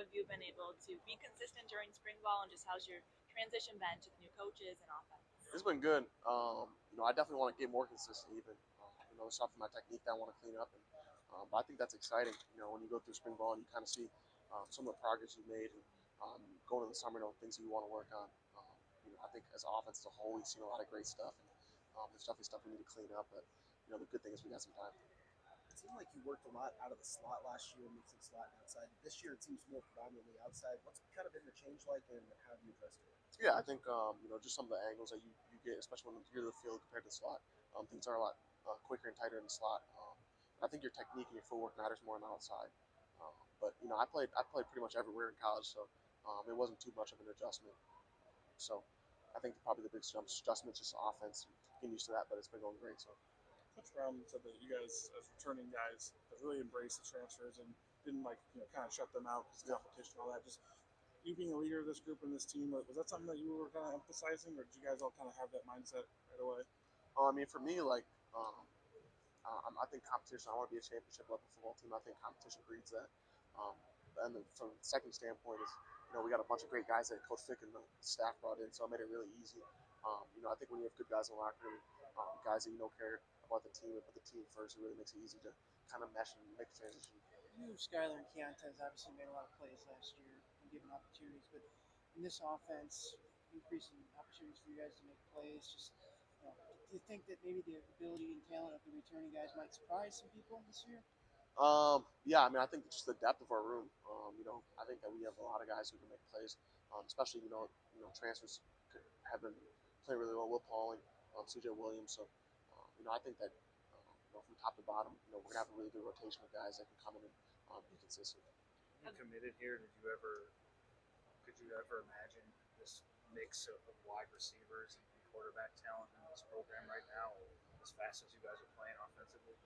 have you been able to be consistent during spring ball, and just how's your transition been to the new coaches and offense? It's been good. I definitely want to get more consistent. Even there's stuff in my technique that I want to clean up, and but I think that's exciting. When you go through spring ball and you kind of see some of the progress you made, and going in the summer, things that you want to work on. I think as an offense as a whole, we've seen a lot of great stuff, and there's definitely stuff we need to clean up. But the good thing is we got some time. It seemed like you worked a lot out of the slot last year, mixing slot and outside. This year it seems more predominantly outside. What's kind of been the change like, and how have you addressed it? Yeah, I think just some of the angles that you get, especially when you're in the field compared to the slot, things are a lot quicker and tighter in the slot. I think your technique and your footwork matters more on the outside. But I played pretty much everywhere in college, so it wasn't too much of an adjustment. So I think probably the biggest adjustment is just offense, getting used to that. But it's been going great. So. Coach Brown said that you guys, as returning guys, have really embraced the transfers and didn't kind of shut them out because of competition and all that. Just you being a leader of this group and this team, was that something that you were kind of emphasizing, or did you guys all kind of have that mindset right away? For me, I think competition. I want to be a championship level football team. I think competition breeds that. And then from the second standpoint is, we got a bunch of great guys that Coach Fick and the staff brought in, so it made it really easy. I think when you have good guys in the locker room, guys that care about the team and put the team first, it really makes it easy to kind of mesh and make the transition. You, Skylar, and Keontae obviously made a lot of plays last year and given opportunities, but in this offense, increasing opportunities for you guys to make plays, just do you think that maybe the ability and talent of the returning guys might surprise some people this year? Yeah, I think just the depth of our room. I think that we have a lot of guys who can make plays, especially transfers have been playing really well. Will Pauling, C.J. Williams. So, I think that from top to bottom, we're gonna have a really good rotation of guys that can come in and be consistent. You committed here. Could you ever imagine this mix of wide receivers and quarterback talent in this program right now, as fast as you guys are playing offensively?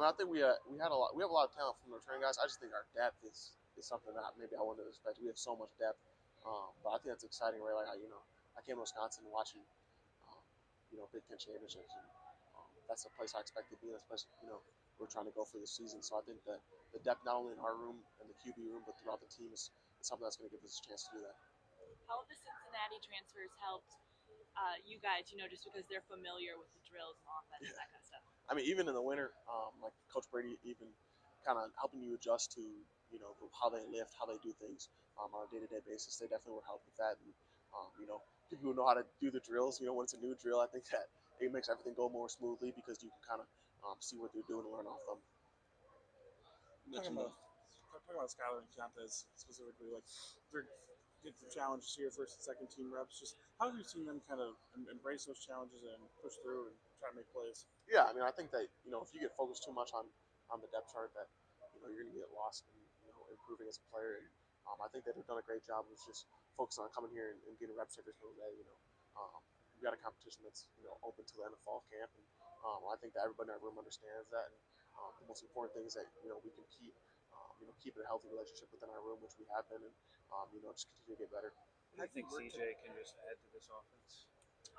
I think we have a lot of talent from the returning guys. I just think our depth is something that maybe I wouldn't have expected. We have so much depth, but I think that's exciting, right? I came to Wisconsin watching, Big Ten championships, and that's the place I expect to be. That's the place we're trying to go for this season. So I think that the depth not only in our room and the QB room, but throughout the team is something that's going to give us a chance to do that. How have the Cincinnati transfers helped you guys? Just because they're familiar with the drills and offense and that kind of stuff. Even in the winter, like Coach Brady, even kind of helping you adjust to how they lift, how they do things on a day-to-day basis. They definitely were helping with that. And people who know how to do the drills, when it's a new drill, I think that it makes everything go more smoothly because you can kind of see what they're doing and learn off them. Talking about Skylar and Keontae specifically, they're getting some challenges here, first and second team reps. Just how have you seen them kind of embrace those challenges and push through and try to make plays? Yeah, I think that if you get focused too much on the depth chart, that you're going to get lost in improving as a player. And I think that they've done a great job of just focusing on coming here and getting reps every single day. We got a competition that's open till the end of fall camp, and I think that everybody in our room understands that. And the most important thing is that we can keep a healthy relationship within our room, which we have been, and just continue to get better. I think CJ can just add to this offense.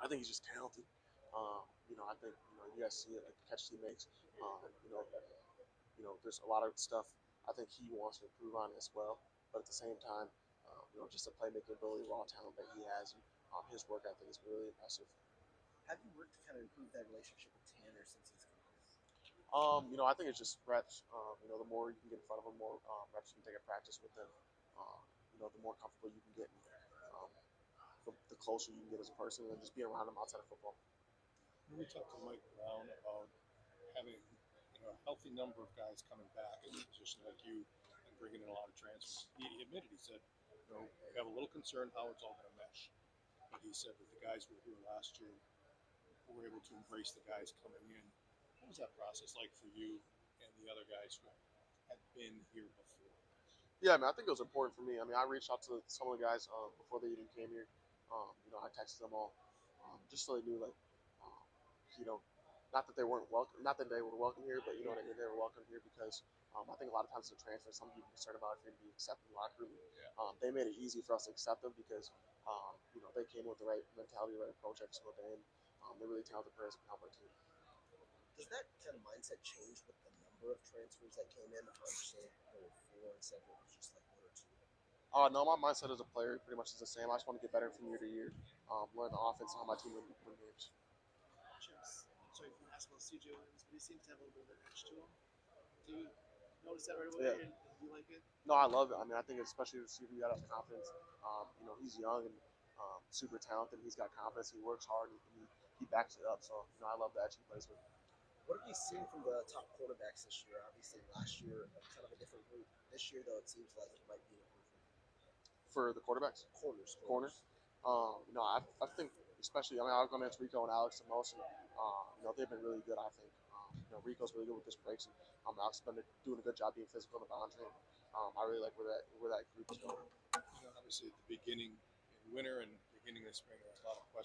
I think he's just talented. I think you guys see it, like the catches he makes. There's a lot of stuff I think he wants to improve on as well. But at the same time, just the playmaking ability, raw talent that he has, and his work ethic is really impressive. Have you worked to kind of improve that relationship with Tanner since he's come here? I think it's just reps. The more you can get in front of him, more reps you can take at practice with him. The more comfortable you can get, the closer you can get as a person, and just being around him outside of football. We talked to Mike Brown about having a healthy number of guys coming back in a position like you and bringing in a lot of transfers. He admitted, he said, we have a little concern how it's all going to mesh. But he said that the guys who were here last year were able to embrace the guys coming in. What was that process like for you and the other guys who had been here before? Yeah, I think it was important for me. I reached out to some of the guys before they even came here. I texted them all just so they knew, not that they weren't welcome, not that they were welcome here, but what I mean, they were welcome here because I think a lot of times the transfer, some people are concerned about if you're going to be accepted in the locker room. They made it easy for us to accept them because they came with the right mentality, the right approach every single day, and they're really talented players and help our team. Does that kind of mindset change with the number of transfers that came in? I understand there were 4 and mindset versus just like 1 or 2? No, my mindset as a player pretty much is the same. I just want to get better from year to year, learn the offense and how my team win games. Chips. Sorry for asking about CJ Williams, but he seems to have a little bit of an edge to him. Do you notice that right away, Yeah. and do you like it? No, I love it. I mean, I think especially as a receiver, you got to have confidence. He's young and super talented. He's got confidence. He works hard and he backs it up. So, I love the edge he plays with. What have you seen from the top quarterbacks this year? Obviously, last year, kind of a different group. This year, though, it seems like it might be an improvement. For the quarterbacks, corners. I think especially. I mean, I've gone into Rico and Alex the most, and they've been really good. I think Rico's really good with his breaks, and Alex has been doing a good job being physical in the boundary. I really like where that group is going. Obviously, at the beginning in winter and beginning of spring, there was a lot of questions